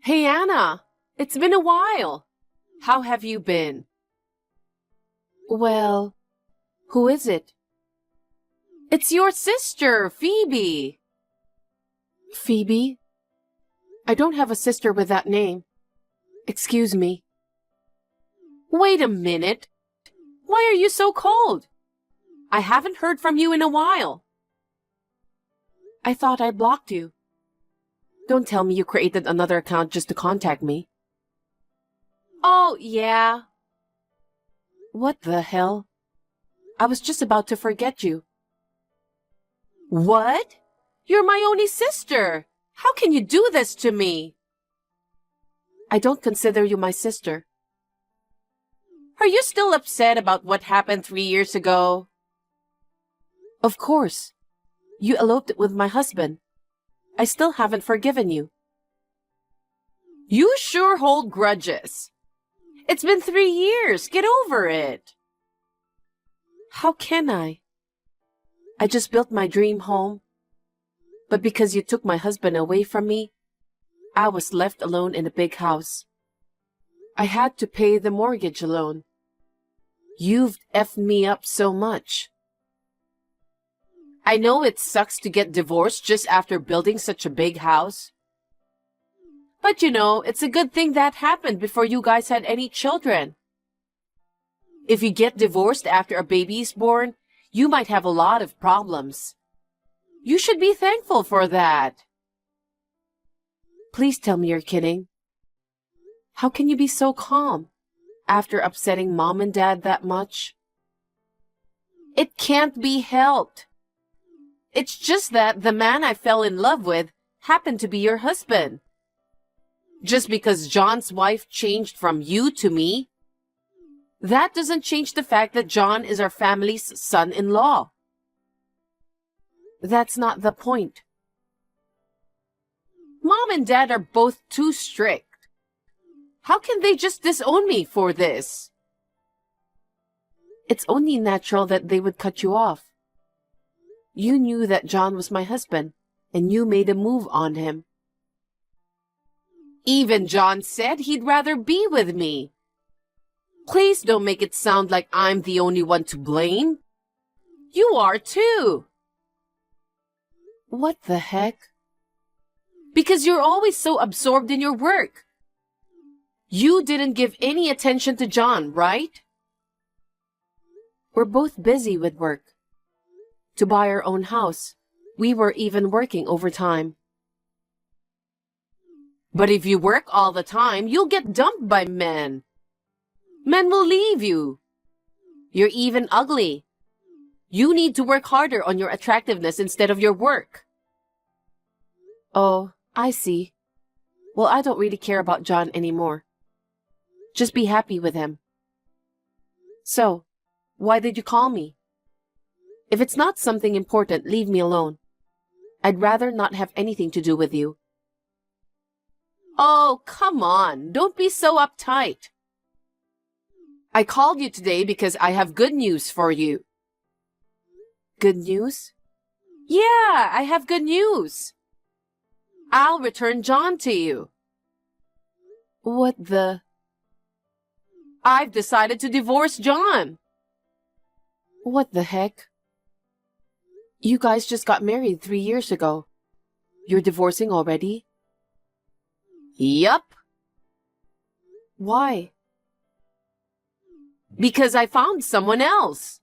Hey Anna, it's been a while. How have you been? Well, who is it? It's your sister, Phoebe. Phoebe? I don't have a sister with that name. Excuse me. Wait a minute. Why are you so cold? I haven't heard from you in a while. I thought I blocked you. Don't tell me you created another account just to contact me. Oh, yeah. What the hell? I was just about to forget you. What? You're my only sister. How can you do this to me? I don't consider you my sister. Are you still upset about what happened 3 years ago? Of course. You eloped with my husband. I still haven't forgiven you. You sure hold grudges. It's been 3 years. Get over it. How can I? I just built my dream home. But because you took my husband away from me, I was left alone in a big house. I had to pay the mortgage alone. You've effed me up so much. I know it sucks to get divorced just after building such a big house. But you know, it's a good thing that happened before you guys had any children. If you get divorced after a baby is born, you might have a lot of problems. You should be thankful for that. Please tell me you're kidding. How can you be so calm after upsetting Mom and Dad that much? It can't be helped. It's just that the man I fell in love with happened to be your husband. Just because John's wife changed from you to me, that doesn't change the fact that John is our family's son-in-law. That's not the point. Mom and Dad are both too strict. How can they just disown me for this? It's only natural that they would cut you off. You knew that John was my husband, and you made a move on him. Even John said he'd rather be with me. Please don't make it sound like I'm the only one to blame. You are too. What the heck? Because you're always so absorbed in your work. You didn't give any attention to John, right? We're both busy with work. To buy our own house, we were even working overtime. But if you work all the time, you'll get dumped by men. Men will leave you. You're even ugly. You need to work harder on your attractiveness instead of your work. Oh, I see. Well, I don't really care about John anymore. Just be happy with him. So, why did you call me? If it's not something important, leave me alone. I'd rather not have anything to do with you. Oh, come on. Don't be so uptight. I called you today because I have good news for you. Good news? Yeah, I have good news. I'll return John to you. What the? I've decided to divorce John. What the heck? You guys just got married 3 years ago. You're divorcing already? Yup. Why? Because I found someone else.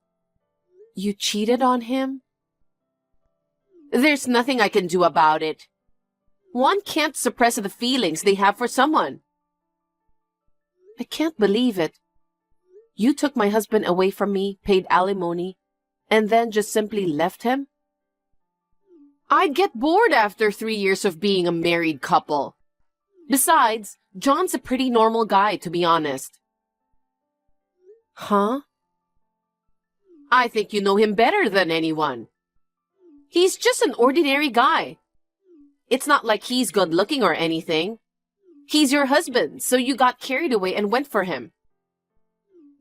You cheated on him? There's nothing I can do about it. One can't suppress the feelings they have for someone. I can't believe it. You took my husband away from me, paid alimony, and then just simply left him? I'd get bored after 3 years of being a married couple. Besides, John's a pretty normal guy, to be honest. Huh? I think you know him better than anyone. He's just an ordinary guy. It's not like he's good-looking or anything. He's your husband, so you got carried away and went for him.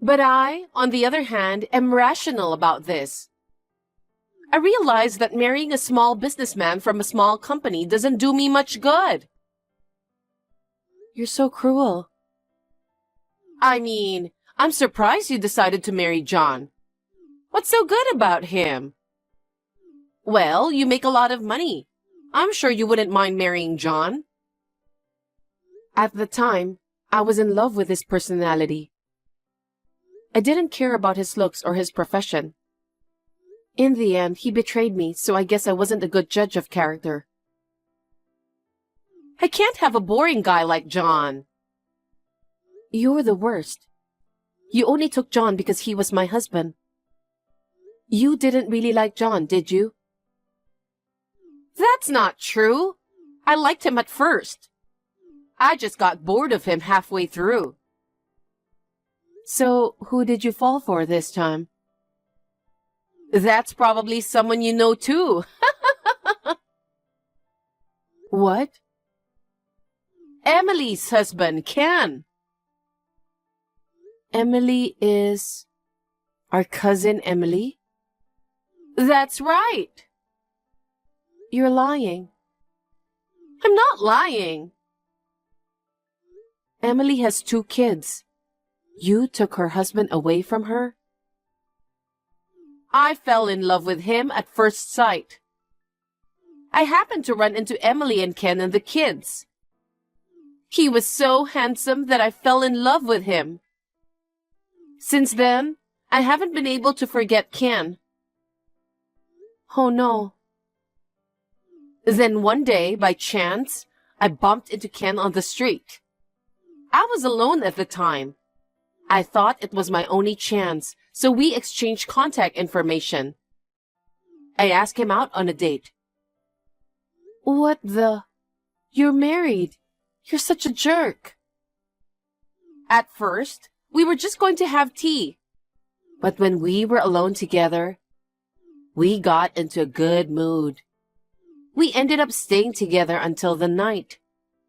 But I, on the other hand, am rational about this. I realize that marrying a small businessman from a small company doesn't do me much good. You're so cruel. I mean, I'm surprised you decided to marry John. What's so good about him? Well, you make a lot of money. I'm sure you wouldn't mind marrying John. At the time, I was in love with his personality. I didn't care about his looks or his profession. In the end, he betrayed me, so I guess I wasn't a good judge of character. I can't have a boring guy like John. You're the worst. You only took John because he was my husband. You didn't really like John, did you? That's not true. I liked him at first. I just got bored of him halfway through. So, who did you fall for this time? That's probably someone you know too. What? Emily's husband, Ken. Emily is... our cousin Emily? That's right. You're lying. I'm not lying. Emily has 2 kids. You took her husband away from her? I fell in love with him at first sight. I happened to run into Emily and Ken and the kids. He was so handsome that I fell in love with him. Since then, I haven't been able to forget Ken. Oh no. Then one day, by chance, I bumped into Ken on the street. I was alone at the time. I thought it was my only chance, so we exchanged contact information. I asked him out on a date. What the? You're married. You're such a jerk. At first, we were just going to have tea. But when we were alone together, we got into a good mood. We ended up staying together until the night.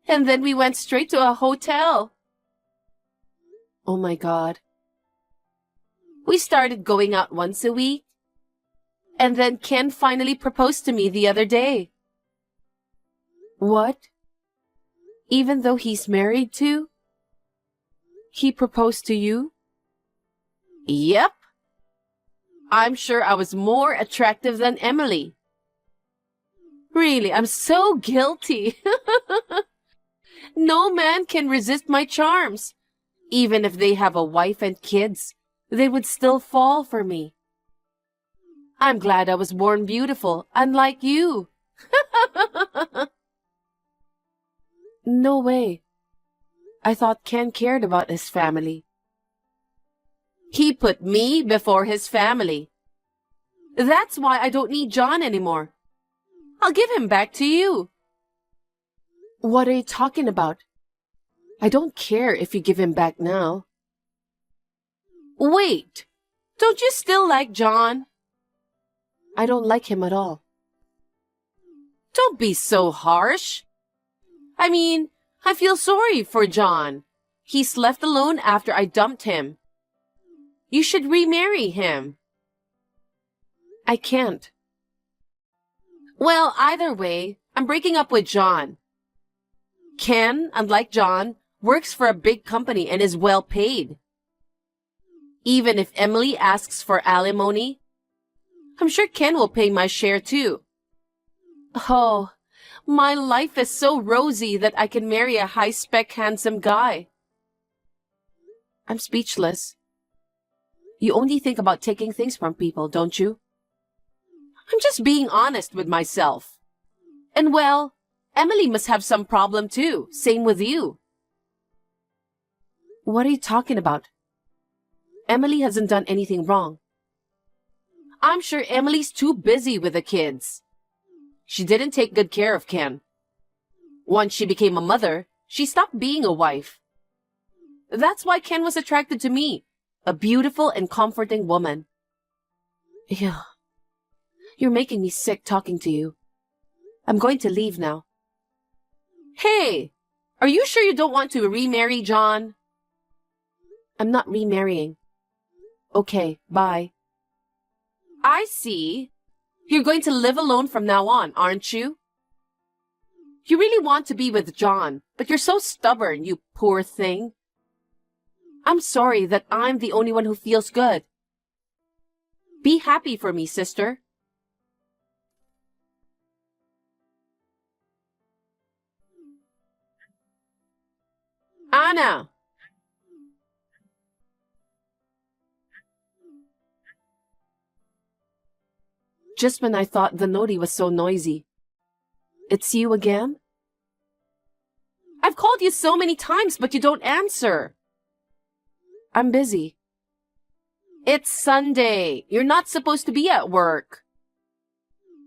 And then we went straight to a hotel. Oh my God. We started going out once a week. And then Ken finally proposed to me the other day. What? Even though he's married too? He proposed to you? Yep. I'm sure I was more attractive than Emily. Really, I'm so guilty. No man can resist my charms. Even if they have a wife and kids, they would still fall for me. I'm glad I was born beautiful, unlike you. No way. I thought Ken cared about his family. He put me before his family. That's why I don't need John anymore. I'll give him back to you. What are you talking about? I don't care if you give him back now. Wait, don't you still like John? I don't like him at all. Don't be so harsh. I mean, I feel sorry for John. He's left alone after I dumped him. You should remarry him. I can't. Well, either way, I'm breaking up with John. Ken, unlike John, works for a big company and is well paid. Even if Emily asks for alimony, I'm sure Ken will pay my share too. Oh, my life is so rosy that I can marry a high-spec handsome guy. I'm speechless. You only think about taking things from people, don't you? I'm just being honest with myself. And well, Emily must have some problem too. Same with you. What are you talking about? Emily hasn't done anything wrong. I'm sure Emily's too busy with the kids. She didn't take good care of Ken. Once she became a mother, she stopped being a wife. That's why Ken was attracted to me, a beautiful and comforting woman. Yeah. You're making me sick talking to you. I'm going to leave now. Hey, are you sure you don't want to remarry John? I'm not remarrying. Okay, bye. I see. You're going to live alone from now on, aren't you? You really want to be with John, but you're so stubborn, you poor thing. I'm sorry that I'm the only one who feels good. Be happy for me, sister. Anna! Just when I thought the noti was so noisy. It's you again? I've called you so many times, but you don't answer. I'm busy. It's Sunday. You're not supposed to be at work.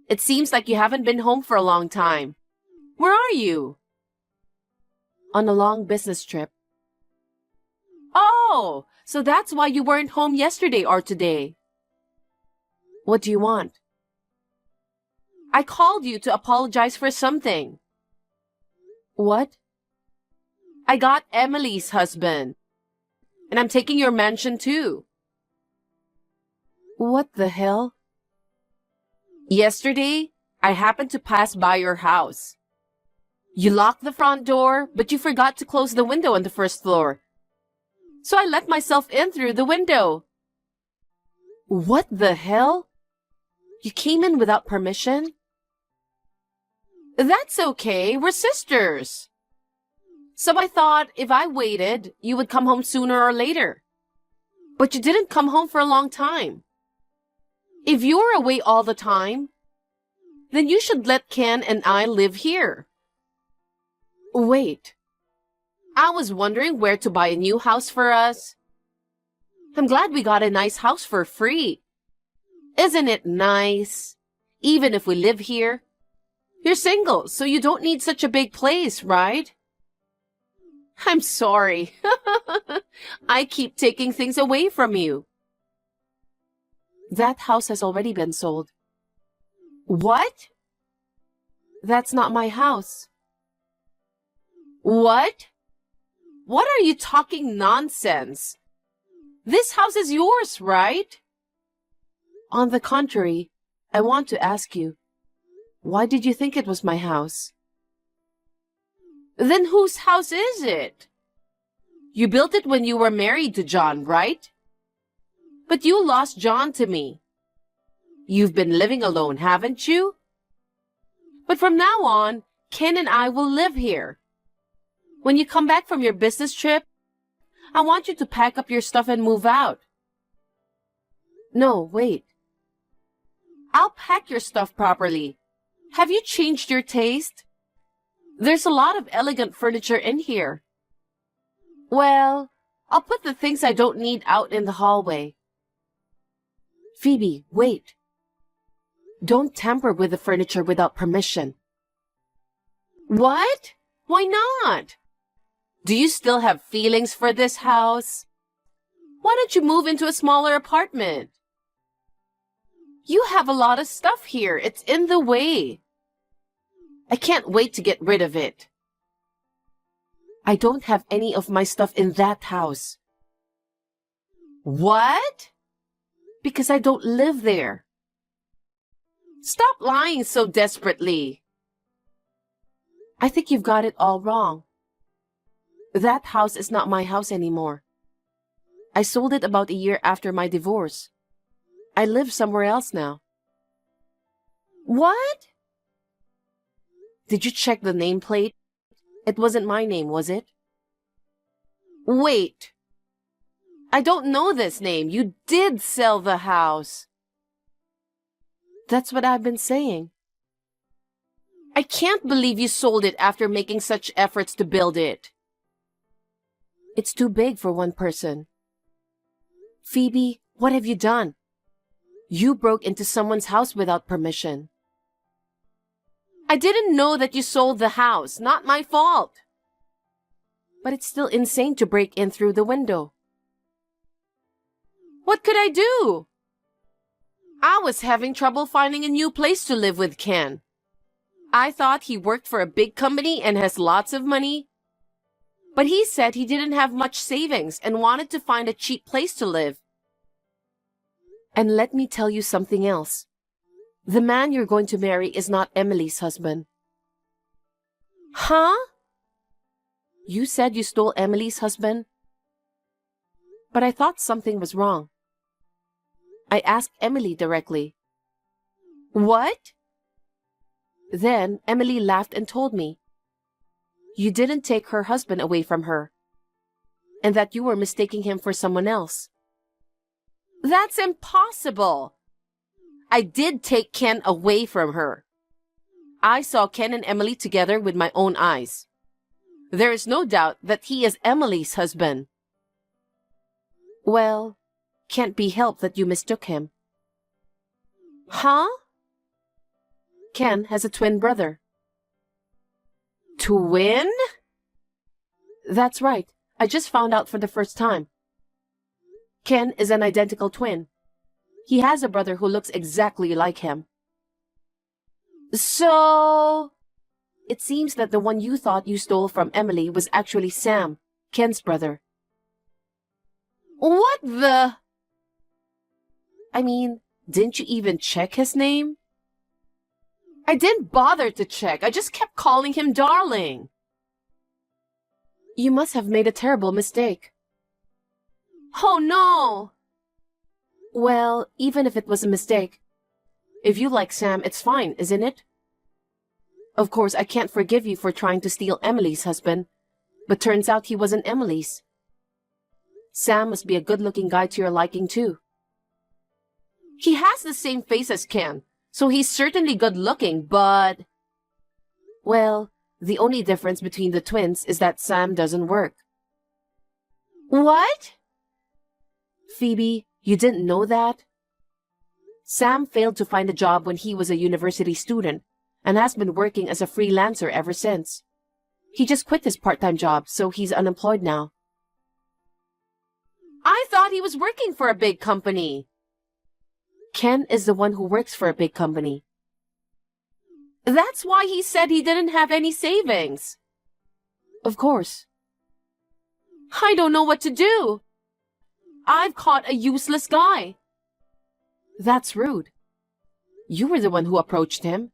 It seems like you haven't been home for a long time. Where are you? On a long business trip. Oh, so that's why you weren't home yesterday or today. What do you want? I called you to apologize for something. What? I got Emily's husband. And I'm taking your mansion too. What the hell? Yesterday, I happened to pass by your house. You locked the front door, but you forgot to close the window on the first floor. So I let myself in through the window. What the hell? You came in without permission? That's okay, we're sisters. So I thought if I waited, you would come home sooner or later. But you didn't come home for a long time. If you're away all the time, then you should let Ken and I live here. Wait. I was wondering where to buy a new house for us. I'm glad we got a nice house for free. Isn't it nice? Even if we live here. You're single, so you don't need such a big place, right? I'm sorry. I keep taking things away from you. That house has already been sold. What? That's not my house. What? What are you talking nonsense? This house is yours, right? On the contrary, I want to ask you, why did you think it was my house? Then whose house is it? You built it when you were married to John, right? But you lost John to me. You've been living alone, haven't you? But from now on, Ken and I will live here. When you come back from your business trip, I want you to pack up your stuff and move out. No, wait. I'll pack your stuff properly. Have you changed your taste? There's a lot of elegant furniture in here. Well, I'll put the things I don't need out in the hallway. Phoebe, wait. Don't tamper with the furniture without permission. What? Why not? Do you still have feelings for this house? Why don't you move into a smaller apartment? You have a lot of stuff here. It's in the way. I can't wait to get rid of it. I don't have any of my stuff in that house. What? Because I don't live there. Stop lying so desperately. I think you've got it all wrong. That house is not my house anymore. I sold it about a year after my divorce. I live somewhere else now. What? Did you check the nameplate? It wasn't my name, was it? Wait. I don't know this name. You did sell the house. That's what I've been saying. I can't believe you sold it after making such efforts to build it. It's too big for one person. Phoebe, what have you done? You broke into someone's house without permission. I didn't know that you sold the house. Not my fault. But it's still insane to break in through the window. What could I do? I was having trouble finding a new place to live with Ken. I thought he worked for a big company and has lots of money. But he said he didn't have much savings and wanted to find a cheap place to live. And let me tell you something else. The man you're going to marry is not Emily's husband. Huh? You said you stole Emily's husband? But I thought something was wrong. I asked Emily directly. What? Then Emily laughed and told me. You didn't take her husband away from her, and that you were mistaking him for someone else. That's impossible! I did take Ken away from her. I saw Ken and Emily together with my own eyes. There is no doubt that he is Emily's husband. Well, can't be helped that you mistook him. Huh? Ken has a twin brother. Twin? That's right. I just found out for the first time. Ken is an identical twin. He has a brother who looks exactly like him. So, it seems that the one you thought you stole from Emily was actually Sam, Ken's brother. What the? I mean, didn't you even check his name? I didn't bother to check. I just kept calling him darling. You must have made a terrible mistake. Oh no! Well, even if it was a mistake, if you like Sam, it's fine, isn't it? Of course, I can't forgive you for trying to steal Emily's husband, but turns out he wasn't Emily's. Sam must be a good-looking guy to your liking, too. He has the same face as Ken, so he's certainly good-looking, but... Well, the only difference between the twins is that Sam doesn't work. What? Phoebe, you didn't know that? Sam failed to find a job when he was a university student and has been working as a freelancer ever since. He just quit his part-time job, so he's unemployed now. I thought he was working for a big company. Ken is the one who works for a big company. That's why he said he didn't have any savings. Of course. I don't know what to do. I've caught a useless guy. That's rude. You were the one who approached him.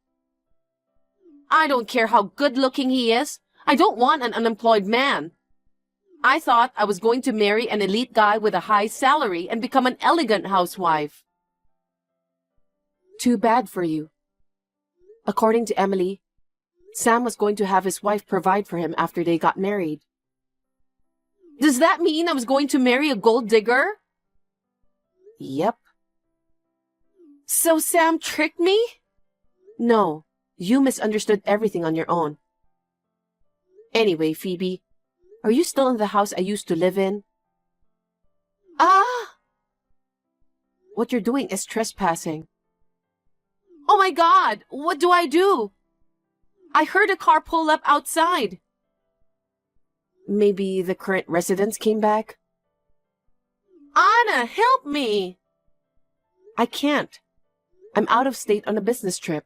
I don't care how good-looking he is. I don't want an unemployed man. I thought I was going to marry an elite guy with a high salary and become an elegant housewife. Too bad for you. According to Emily, Sam was going to have his wife provide for him after they got married. Does that mean I was going to marry a gold digger? Yep. So Sam tricked me? No, you misunderstood everything on your own. Anyway, Phoebe, are you still in the house I used to live in? Ah! What you're doing is trespassing. Oh my God! What do I do? I heard a car pull up outside. Maybe the current residents came back? Anna, help me! I can't. I'm out of state on a business trip.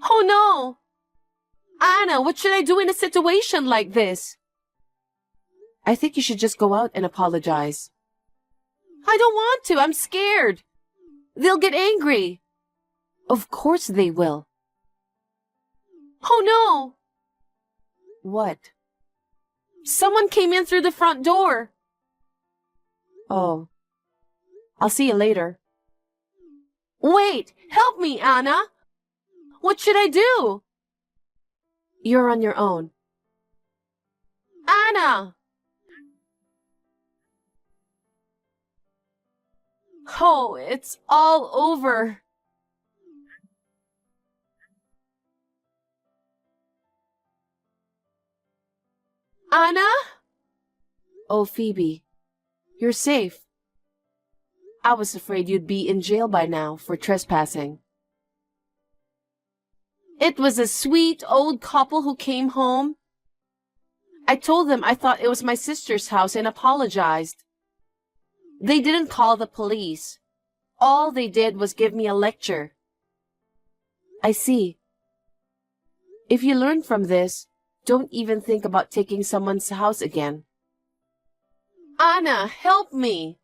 Oh no! Anna, what should I do in a situation like this? I think you should just go out and apologize. I don't want to. I'm scared. They'll get angry. Of course they will. Oh no! What? Someone came in through the front door. Oh. I'll see you later. Wait! Help me, Anna! What should I do? You're on your own. Anna! Oh, it's all over. Anna? Oh, Phoebe, you're safe. I was afraid you'd be in jail by now for trespassing. It was a sweet old couple who came home. I told them I thought it was my sister's house and apologized. They didn't call the police. All they did was give me a lecture. I see. If you learn from this, don't even think about taking someone's house again. Anna, help me!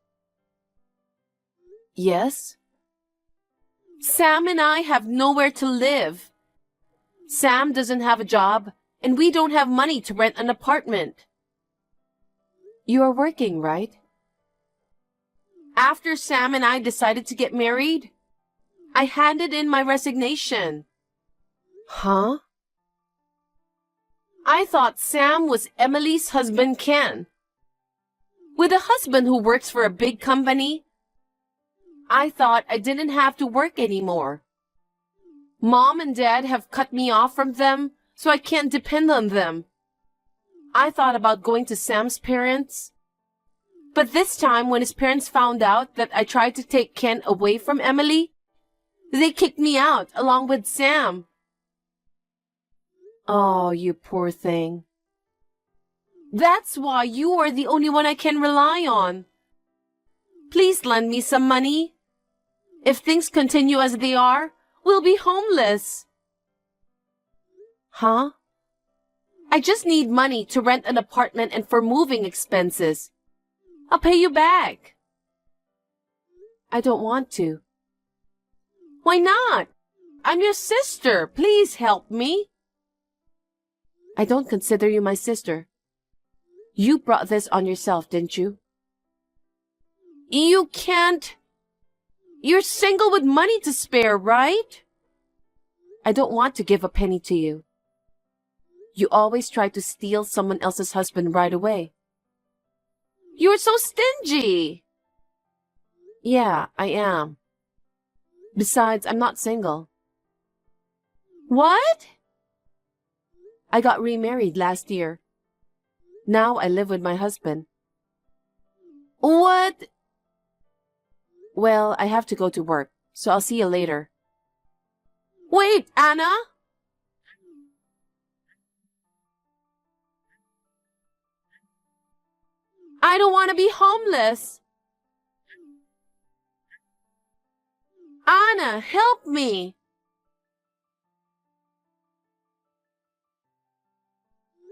Yes? Sam and I have nowhere to live. Sam doesn't have a job, and we don't have money to rent an apartment. You are working, right? After Sam and I decided to get married, I handed in my resignation. Huh? I thought Sam was Emily's husband, Ken. With a husband who works for a big company, I thought I didn't have to work anymore. Mom and Dad have cut me off from them, so I can't depend on them. I thought about going to Sam's parents. But this time, when his parents found out that I tried to take Ken away from Emily, they kicked me out along with Sam. Oh, you poor thing. That's why you are the only one I can rely on. Please lend me some money. If things continue as they are, we'll be homeless. Huh? I just need money to rent an apartment and for moving expenses. I'll pay you back. I don't want to. Why not? I'm your sister. Please help me. I don't consider you my sister. You brought this on yourself, didn't you? You can't. You're single with money to spare, right? I don't want to give a penny to you. You always try to steal someone else's husband right away. You're so stingy. Yeah, I am. Besides, I'm not single. What? I got remarried last year. Now I live with my husband. What? Well, I have to go to work, so I'll see you later. Wait, Anna? I don't want to be homeless. Anna, help me.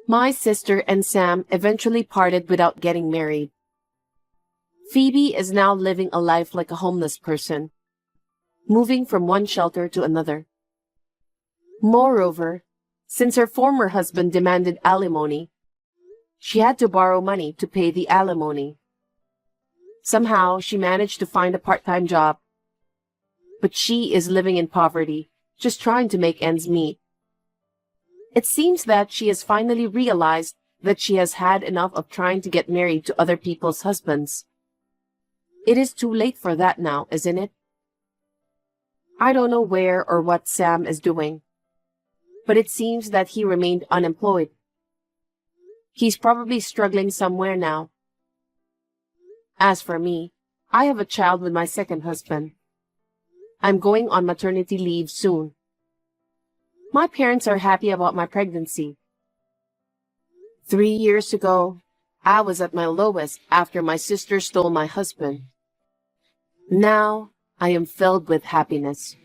My sister and Sam eventually parted without getting married. Phoebe is now living a life like a homeless person, moving from one shelter to another. Moreover, since her former husband demanded alimony, she had to borrow money to pay the alimony. Somehow, she managed to find a part-time job, but she is living in poverty, just trying to make ends meet. It seems that she has finally realized that she has had enough of trying to get married to other people's husbands. It is too late for that now, isn't it? I don't know where or what Sam is doing, but it seems that he remained unemployed. He's probably struggling somewhere now. As for me, I have a child with my second husband. I'm going on maternity leave soon. My parents are happy about my pregnancy. 3 years ago, I was at my lowest after my sister stole my husband. Now, I am filled with happiness.